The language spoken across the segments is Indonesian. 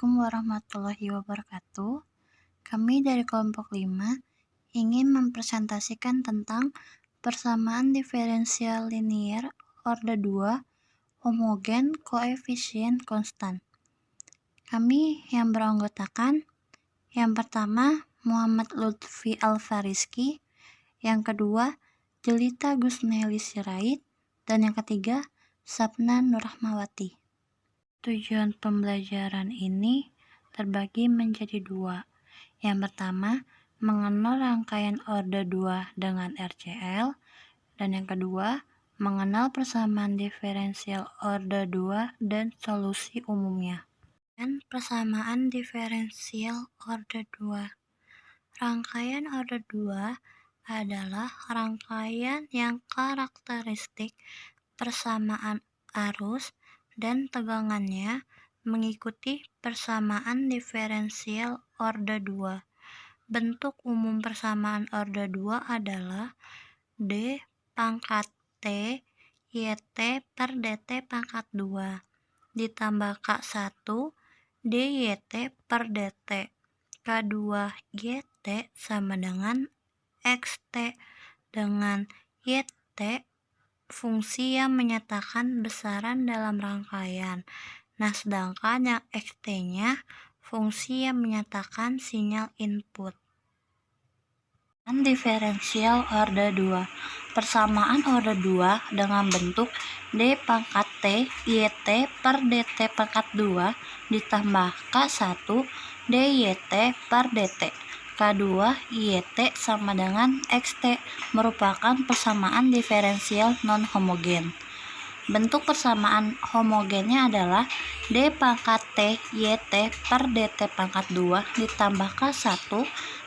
Assalamualaikum warahmatullahi wabarakatuh. Kami dari kelompok 5 ingin mempresentasikan tentang persamaan diferensial linier orde 2 homogen koefisien konstan. Kami yang beranggotakan yang pertama Muhammad Lutfi Alfariski, yang kedua Jelita Gusneli Sirait, dan yang ketiga Sapna Nurrahmawati. Tujuan pembelajaran ini terbagi menjadi dua. Yang pertama, mengenal rangkaian orde 2 dengan RCL, dan yang kedua, mengenal persamaan diferensial orde 2 dan solusi umumnya. Dan persamaan diferensial orde 2. Rangkaian orde 2 adalah rangkaian yang karakteristik persamaan arus dan tegangannya mengikuti persamaan diferensial orde 2. Bentuk umum persamaan orde 2 adalah D pangkat T YT per DT pangkat 2 ditambah K1 DYT per DT. K2 YT sama dengan XT dengan YT fungsi yang menyatakan besaran dalam rangkaian. Nah, sedangkan yang XT-nya fungsi yang menyatakan sinyal input. Dan diferensial orde 2. Persamaan orde 2 dengan bentuk D pangkat T YT per DT pangkat 2 ditambah K1 DYT per DT. K2 YT sama dengan XT merupakan persamaan diferensial non-homogen. Bentuk persamaan homogennya adalah D pangkat T YT per DT pangkat 2 ditambah K1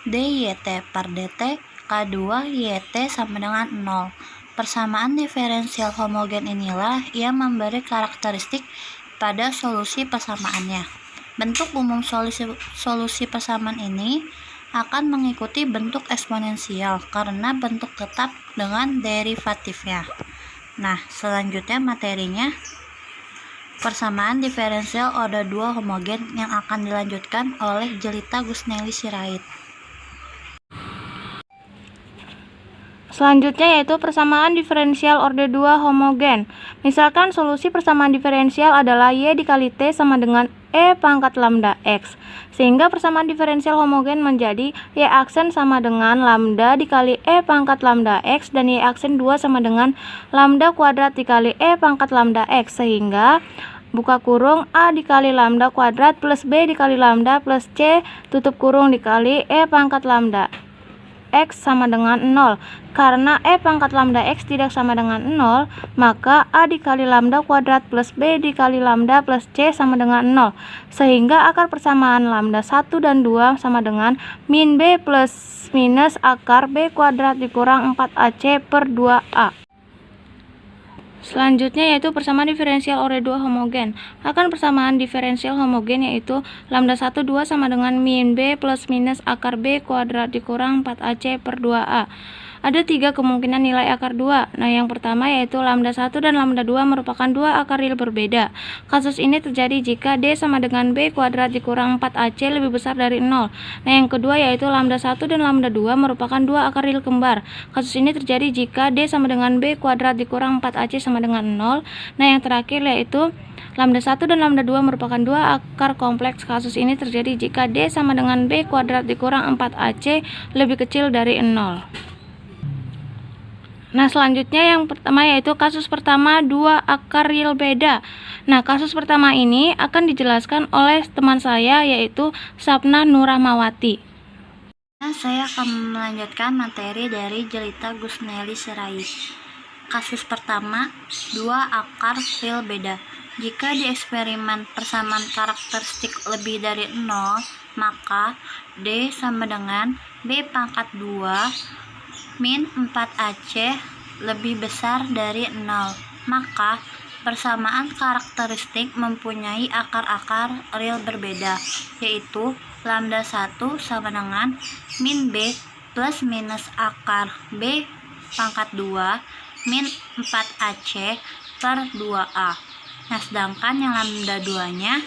DYT per DT. K2 YT sama dengan 0. Persamaan diferensial homogen inilah yang memberi karakteristik pada solusi persamaannya. Bentuk umum solusi persamaan ini akan mengikuti bentuk eksponensial karena bentuk tetap dengan derivatifnya. Nah, selanjutnya materinya persamaan diferensial orde 2 homogen yang akan dilanjutkan oleh Jelita Gusneli Sirait. Selanjutnya yaitu persamaan diferensial orde 2 homogen. Misalkan solusi persamaan diferensial adalah Y dikali T sama dengan E pangkat lambda X. Sehingga persamaan diferensial homogen menjadi Y aksen sama dengan lambda dikali E pangkat lambda X dan Y aksen 2 sama dengan lambda kuadrat dikali E pangkat lambda X. Sehingga buka kurung A dikali lambda kuadrat plus B dikali lambda plus C tutup kurung dikali E pangkat lambda X sama dengan 0. Karena E pangkat lambda X tidak sama dengan 0, maka A dikali lambda kuadrat plus B dikali lambda plus C sama dengan 0. Sehingga akar persamaan lambda 1 dan 2 sama dengan min B plus minus akar B kuadrat dikurang 4AC per 2A. Selanjutnya yaitu persamaan diferensial orde 2 homogen. Akan persamaan diferensial homogen yaitu lambda 1 2 sama dengan min B plus minus akar B kuadrat dikurang 4AC per 2A. Ada 3 kemungkinan nilai akar 2. Nah, yang pertama yaitu lambda 1 dan lambda 2 merupakan 2 akar real berbeda. Kasus ini terjadi jika D sama dengan B kuadrat dikurang 4AC lebih besar dari 0. Nah, yang kedua yaitu lambda 1 dan lambda 2 merupakan 2 akar real kembar. Kasus ini terjadi jika D sama dengan B kuadrat dikurang 4AC sama dengan 0. Nah, yang terakhir yaitu lambda 1 dan lambda 2 merupakan 2 akar kompleks. Kasus ini terjadi jika D sama dengan B kuadrat dikurang 4AC lebih kecil dari 0. Nah, selanjutnya yang pertama yaitu kasus pertama 2 akar real beda. Nah, kasus pertama ini akan dijelaskan oleh teman saya yaitu Sapna Nurrahmawati. Nah, saya akan melanjutkan materi dari Jelita Gusneli Sirait. Kasus pertama, 2 akar real beda. Jika di eksperimen persamaan karakteristik lebih dari 0, maka D sama dengan B pangkat 2 min 4AC lebih besar dari 0. Maka persamaan karakteristik mempunyai akar-akar real berbeda, yaitu lambda 1 sama dengan min B plus minus akar B pangkat 2 min 4AC per 2A. Nah, sedangkan yang lambda 2 nya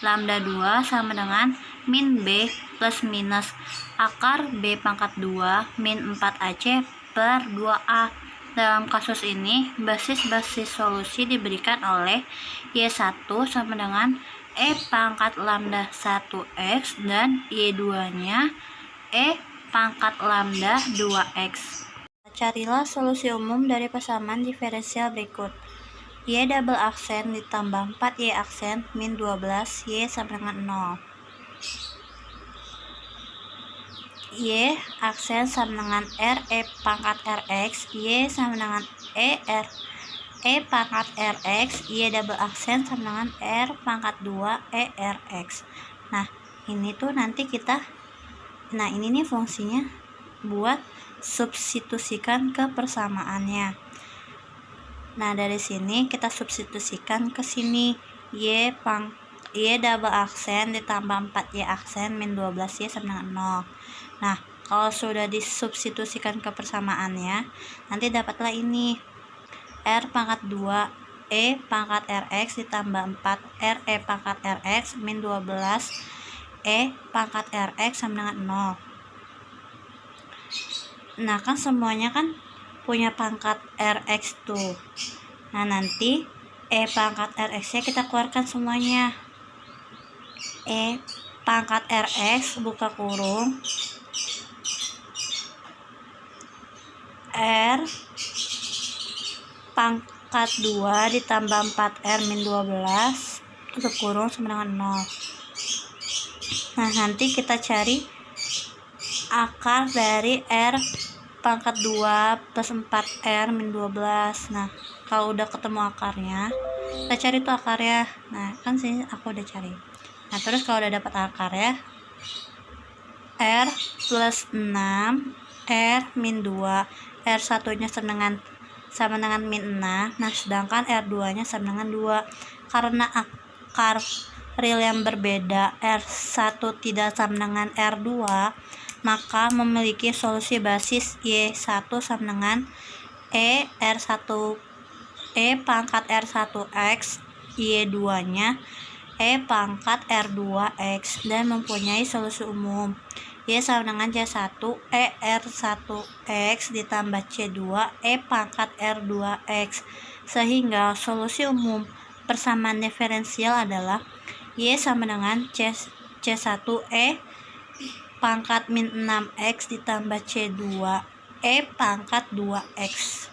lambda 2 sama dengan min B plus minus akar B pangkat 2 min 4AC per 2A. Dalam kasus ini, basis-basis solusi diberikan oleh Y1 sama dengan E pangkat lambda 1X dan Y2-nya E pangkat lambda 2X. Carilah solusi umum dari persamaan diferensial berikut. Y double aksen ditambah 4Y aksen min 12 Y sama dengan 0. Y aksen sama dengan R E pangkat Rx, Y sama dengan E pangkat Rx, Y double aksen sama dengan R pangkat 2 Rx. Nah, ini tuh nanti ini nih fungsinya buat substitusikan ke persamaannya. Nah, dari sini kita substitusikan ke sini. Y double aksen ditambah 4Y aksen min 12Y sama dengan 0. Nah, kalau sudah disubstitusikan ke persamaannya, nanti dapatlah ini. R pangkat 2 E pangkat Rx ditambah 4 R E pangkat Rx min 12 E pangkat Rx sama dengan 0. Nah, kan semuanya kan punya pangkat Rx tuh. Nah, nanti E pangkat Rx nya kita keluarkan semuanya. E pangkat Rx buka kurung R pangkat 2 ditambah 4R min 12 tutup kurung sama dengan 0. Nah, nanti kita cari akar dari R pangkat 2 plus 4R min 12. Nah, kalau udah ketemu akarnya, kita cari tuh akarnya. Nah, kan sini aku udah cari. Nah, terus kalau udah dapat akarnya, R plus 6 R min 2, R1 nya sama dengan min 6. Nah, sedangkan R2 nya sama dengan 2. Karena akar real yang berbeda, R1 tidak sama dengan R2, maka memiliki solusi basis Y1 sama dengan E pangkat R1X, Y2 nya E pangkat R2X, dan mempunyai solusi umum. Y sama dengan C1 E R1X ditambah C2 E pangkat R2X, sehingga solusi umum persamaan diferensial adalah Y sama dengan C1 E pangkat min 6X ditambah C2 E pangkat 2X.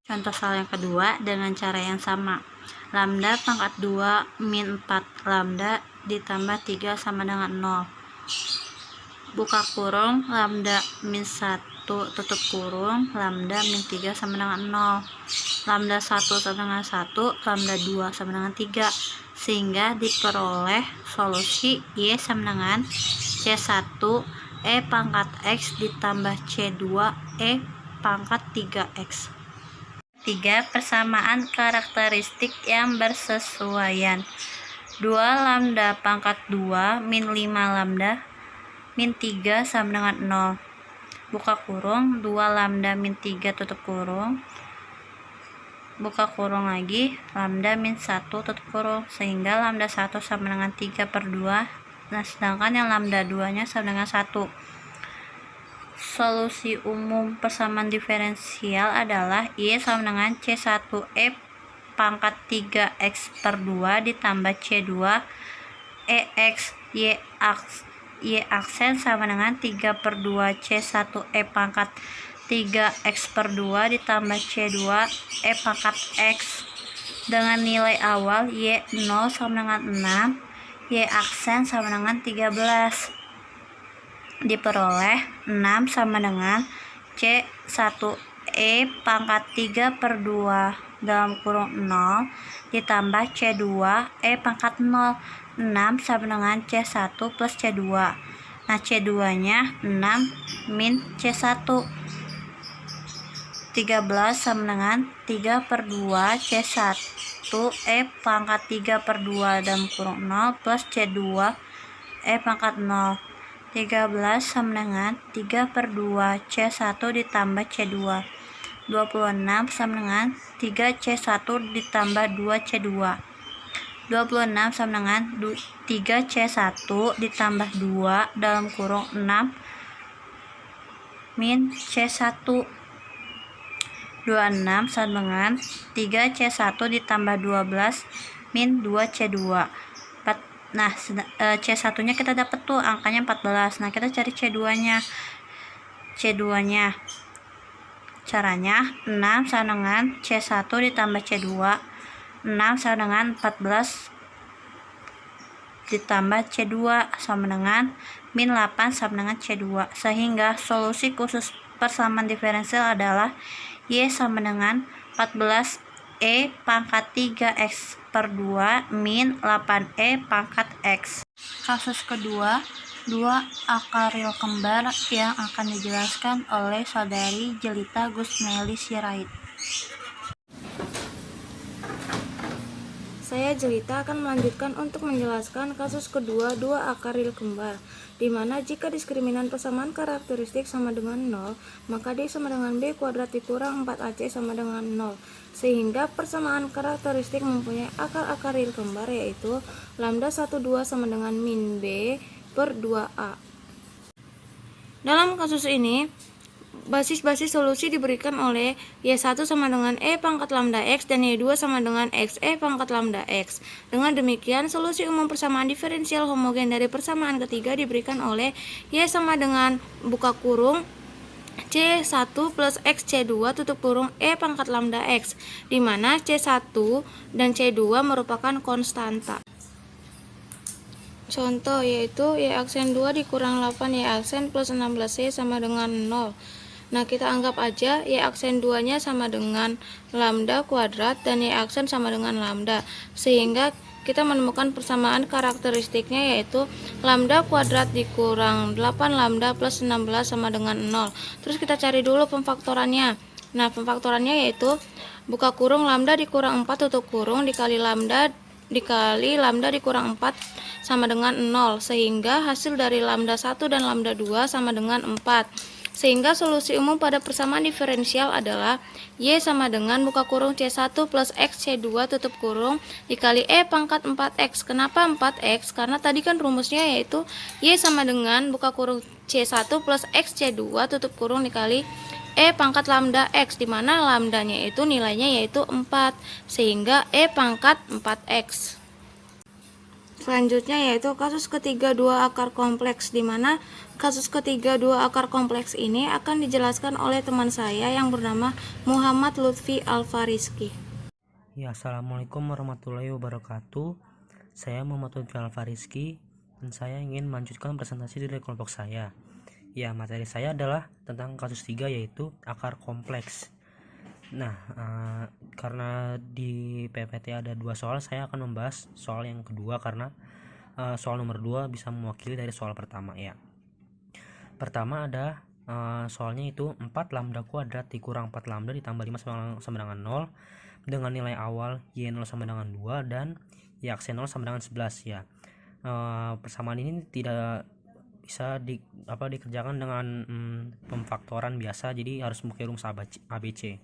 Contoh soal yang kedua dengan cara yang sama. Lambda pangkat 2 min 4 lambda ditambah 3 sama dengan 0. Buka kurung lambda min 1 tutup kurung lambda min 3 sama dengan 0. Lambda 1 sama dengan 1, lambda 2 sama dengan 3, sehingga diperoleh solusi Y sama dengan C1 E pangkat X ditambah C2 E pangkat 3X. 3. Persamaan karakteristik yang bersesuaian. 2 lambda pangkat 2 min 5 lambda min 3 sama dengan 0. Buka kurung 2 lambda min 3 tutup kurung, buka kurung lagi lambda min 1 tutup kurung, sehingga lambda 1 sama dengan 3 per 2. Nah, sedangkan yang lambda 2 nya sama dengan 1. Solusi umum persamaan diferensial adalah Y sama dengan C1 E pangkat 3X per 2 ditambah C2 EX Y aksen sama dengan 3 per 2 C1 E pangkat 3X per 2 ditambah C2 E pangkat X, dengan nilai awal Y 0 sama dengan 6, Y aksen sama dengan 13. Diperoleh 6 sama dengan C1 E pangkat 3 per 2 dalam kurung 0 ditambah C2 E pangkat 0. 6 sama dengan C1 plus C2. Nah, C2 nya 6 min C1. 13 sama dengan 3 per 2 C1 E pangkat 3 per 2 dalam kurung 0 plus C2 E pangkat 0. 13 sama dengan 3 per 2 C1 ditambah C2. 26 sama dengan 3 C1 ditambah 2 C2. 26 26 sama dengan 3C1 ditambah 2 dalam kurung 6 min C1. 26 sama dengan 3C1 ditambah 12 min 2C2. Nah, C1 nya kita dapat tuh angkanya 14. Nah, kita cari C2 nya. Caranya 6 sama dengan C1 ditambah C2. 6 sama dengan 14 ditambah C2 sama dengan min 8 sama dengan C2. Sehingga solusi khusus persamaan diferensial adalah Y sama dengan 14 E pangkat 3X per 2 min 8E pangkat X. Kasus kedua, 2 akar real kembar yang akan dijelaskan oleh saudari Jelita Gusneli Sirait. Saya Jelita akan melanjutkan untuk menjelaskan kasus kedua 2 akar real kembar, di mana jika diskriminan persamaan karakteristik sama dengan 0, maka D sama dengan B kuadrat dikurang 4AC sama dengan 0, sehingga persamaan karakteristik mempunyai akar-akar real kembar, yaitu lambda 12 sama dengan min B per 2A. Dalam kasus ini, basis-basis solusi diberikan oleh Y1 sama dengan E pangkat lambda X dan Y2 sama dengan XE pangkat lambda X. Dengan demikian, solusi umum persamaan diferensial homogen dari persamaan ketiga diberikan oleh Y sama dengan buka kurung C1 plus XC2 tutup kurung E pangkat lambda X, di mana C1 dan C2 merupakan konstanta. Contoh yaitu Y aksen 2 dikurang 8 Y aksen plus 16Y sama dengan 0. Nah, kita anggap aja Y aksen 2 nya sama dengan lambda kuadrat dan Y aksen sama dengan lambda, sehingga kita menemukan persamaan karakteristiknya, yaitu lambda kuadrat dikurang 8 lambda plus 16 sama dengan 0. Terus kita cari dulu pemfaktorannya. Nah, pemfaktorannya yaitu buka kurung lambda dikurang 4 tutup kurung dikali lambda dikurang 4 sama dengan 0, sehingga hasil dari lambda 1 dan lambda 2 sama dengan 4. Sehingga solusi umum pada persamaan diferensial adalah Y sama dengan buka kurung C1 plus X C2 tutup kurung dikali E pangkat 4X. Kenapa 4X? Karena tadi kan rumusnya yaitu Y sama dengan buka kurung C1 plus X C2 tutup kurung dikali E pangkat lambda X, di mana lambdanya itu nilainya yaitu 4, sehingga E pangkat 4X. Selanjutnya yaitu kasus ketiga 2 akar kompleks, di mana kasus ketiga 2 akar kompleks ini akan dijelaskan oleh teman saya yang bernama Muhammad Lutfi Alfariski. Ya, assalamualaikum warahmatullahi wabarakatuh. Saya Muhammad Lutfi Alfariski dan saya ingin melanjutkan presentasi dari kelompok saya. Ya, materi saya adalah tentang kasus 3 yaitu akar kompleks. Nah, karena di PPT ada 2 soal, saya akan membahas soal yang kedua karena soal nomor 2 bisa mewakili dari soal pertama ya. Pertama ada soalnya itu 4 lambda kuadrat dikurang 4 lambda ditambah 5 sama dengan 0 dengan nilai awal Y0 sama dengan 2 dan Y aksen 0 sama dengan 11 ya. Persamaan ini tidak bisa dikerjakan dengan pemfaktoran biasa, jadi harus memakai rumus ABC.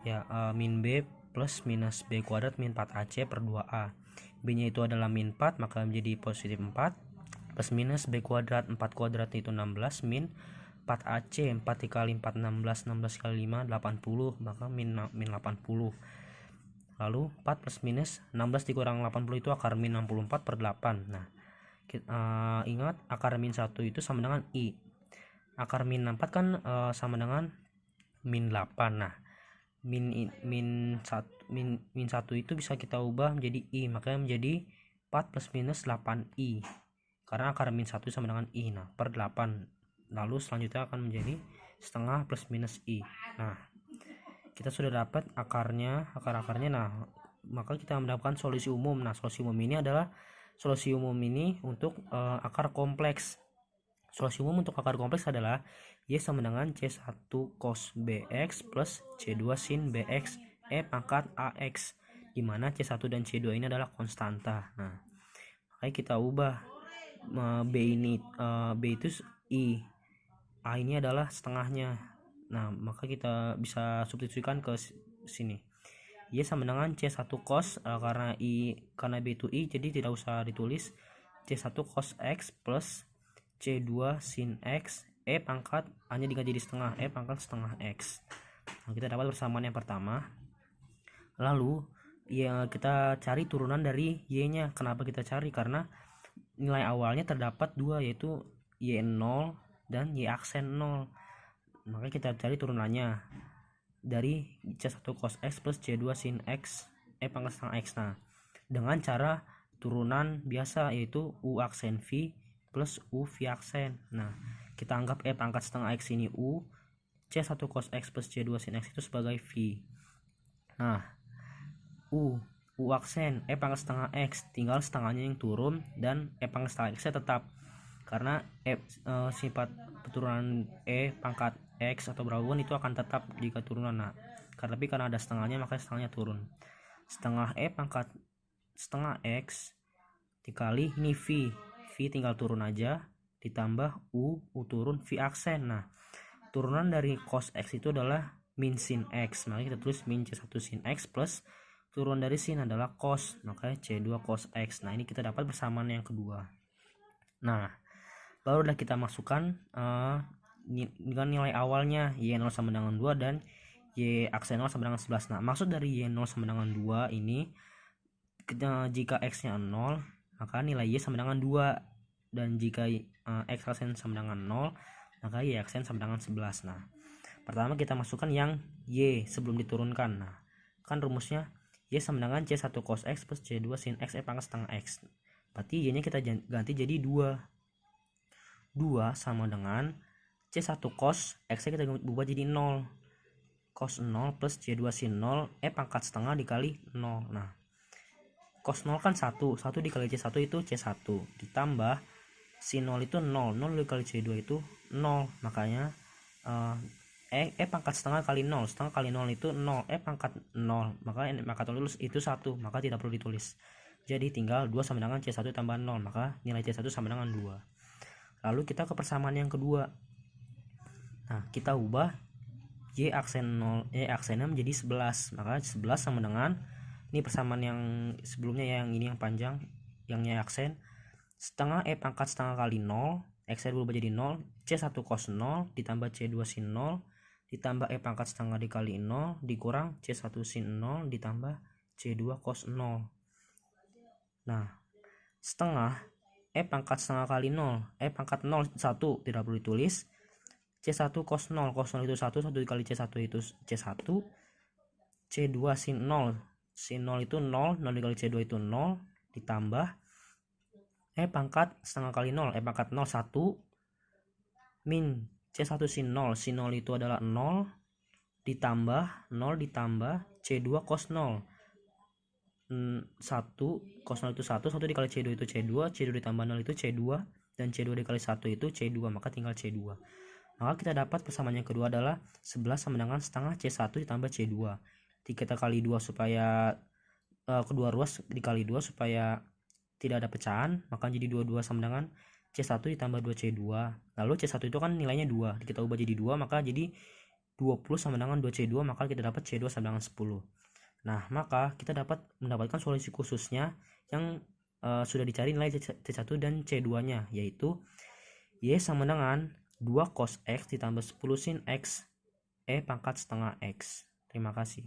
Ya, min B plus minus B kuadrat min 4AC per 2A. B nya itu adalah min 4, maka menjadi positif 4, plus minus B kuadrat, 4 kuadrat itu 16, min 4AC, 4 dikali 4 16, 16 kali 5 80, maka min 80. Lalu 4 plus minus 16 dikurang 80 itu akar min 64 per 8. Nah, ingat akar min 1 itu sama dengan I. Akar min 4 kan sama dengan min 8. Nah, min 1 itu bisa kita ubah menjadi I, makanya menjadi 4 plus minus 8I, karena akar min 1 sama dengan I. Nah, per 8. Lalu selanjutnya akan menjadi setengah plus minus I. Nah, kita sudah dapat akarnya. Nah, maka kita mendapatkan solusi umum. Nah, solusi umum ini untuk akar kompleks. Solusi umum untuk akar kompleks adalah Y sama dengan C1 cos BX plus C2 sin BX E pangkat AX, di mana C1 dan C2 ini adalah konstanta. Nah, makanya kita ubah B itu I, A ini adalah setengahnya. Nah, maka kita bisa substitusikan ke sini. Y sama dengan C1 cos, karena B itu I jadi tidak usah ditulis. C1 cos X plus C2 sin X E pangkat hanya diganti jadi setengah, E pangkat setengah X. Nah, kita dapat persamaan yang pertama. Lalu ya kita cari turunan dari Y nya. Kenapa kita cari? Karena nilai awalnya terdapat dua, yaitu Y0 dan Y aksen 0. Maka kita cari turunannya dari C1 cos X plus C2 sin X E pangkat setengah X. Nah, dengan cara turunan biasa, yaitu U aksen V plus U V aksen. Nah, kita anggap E pangkat setengah X ini U, C1 cos X plus C2 sin X itu sebagai V. Nah, U aksen E pangkat setengah X, tinggal setengahnya yang turun, dan E pangkat setengah X tetap, karena sifat keturunan E pangkat X atau berapapun itu akan tetap jika turunan. Nah, tapi karena ada setengahnya maka setengahnya turun. Setengah E pangkat setengah X dikali ini V tinggal turun aja, ditambah U turun, V aksen. Nah, turunan dari cos X itu adalah min sin X, maka kita tulis min C1 sin X plus turunan dari sin adalah cos, maka C2 cos X. Nah, ini kita dapat persamaan yang kedua. Nah, barulah kita masukkan dengan nilai awalnya Y0 sama dengan 2 dan Y aksen 0 sama dengan 11. Nah, maksud dari Y0 sama dengan 2 ini, jika X nya 0 maka nilai Y sama dengan 2, dan jika X aksen sama dengan 0 maka Y aksen sama dengan 11. Nah, pertama kita masukkan yang Y sebelum diturunkan. Nah, kan rumusnya Y sama dengan C1 cos X plus C2 sin X E pangkat setengah X. Berarti Y nya kita ganti jadi 2 sama dengan C1 cos X nya kita ubah jadi 0, cos 0 plus C2 sin 0 E pangkat setengah dikali 0. Nah, cos 0 kan 1 dikali C1 itu C1, ditambah sin 0 itu 0 dikali C2 itu 0, makanya E pangkat setengah kali 0, setengah kali 0 itu 0, E pangkat 0, maka pangkat 0 itu 1, maka tidak perlu ditulis. Jadi tinggal 2 sama dengan C1 tambah 0, maka nilai C1 sama dengan 2. Lalu kita ke persamaan yang kedua. Nah, kita ubah Y aksen 0, E aksennya menjadi 11, maka 11 sama dengan, ini persamaan yang sebelumnya ya, yang ini yang panjang, yang Y aksen, setengah E pangkat setengah kali 0, X berubah jadi 0, C1 cos 0 ditambah C2 sin 0 ditambah E pangkat setengah dikali 0 dikurang C1 sin 0 ditambah C2 cos 0. Nah, setengah E pangkat setengah kali 0, E pangkat 0 1 tidak perlu ditulis, C1 cos 0 itu 1 dikali C1 itu C1, C2 sin 0 itu 0 dikali C2 itu 0 ditambah E pangkat setengah kali 0, E pangkat 0 1 min C1 sin 0 itu adalah 0 ditambah C2 cos 0. 1 cos 0 itu 1 dikali C2 itu C2 ditambah 0 itu C2, dan C2 dikali 1 itu C2, maka tinggal C2. Maka kita dapat persamaan yang kedua adalah 11 sama dengan setengah C1 ditambah C2. Kita kali 2 supaya kedua ruas dikali 2 supaya tidak ada pecahan, maka jadi 22 sama dengan C1 ditambah 2C2. Lalu C1 itu kan nilainya 2, kita ubah jadi 2, maka jadi 20 sama dengan 2C2, maka kita dapat C2 sama dengan 10. Nah, maka kita dapat mendapatkan solusi khususnya yang sudah dicari nilai C1 dan C2 nya, yaitu Y sama dengan 2 cos X ditambah 10 sin X E pangkat setengah X. Terima kasih.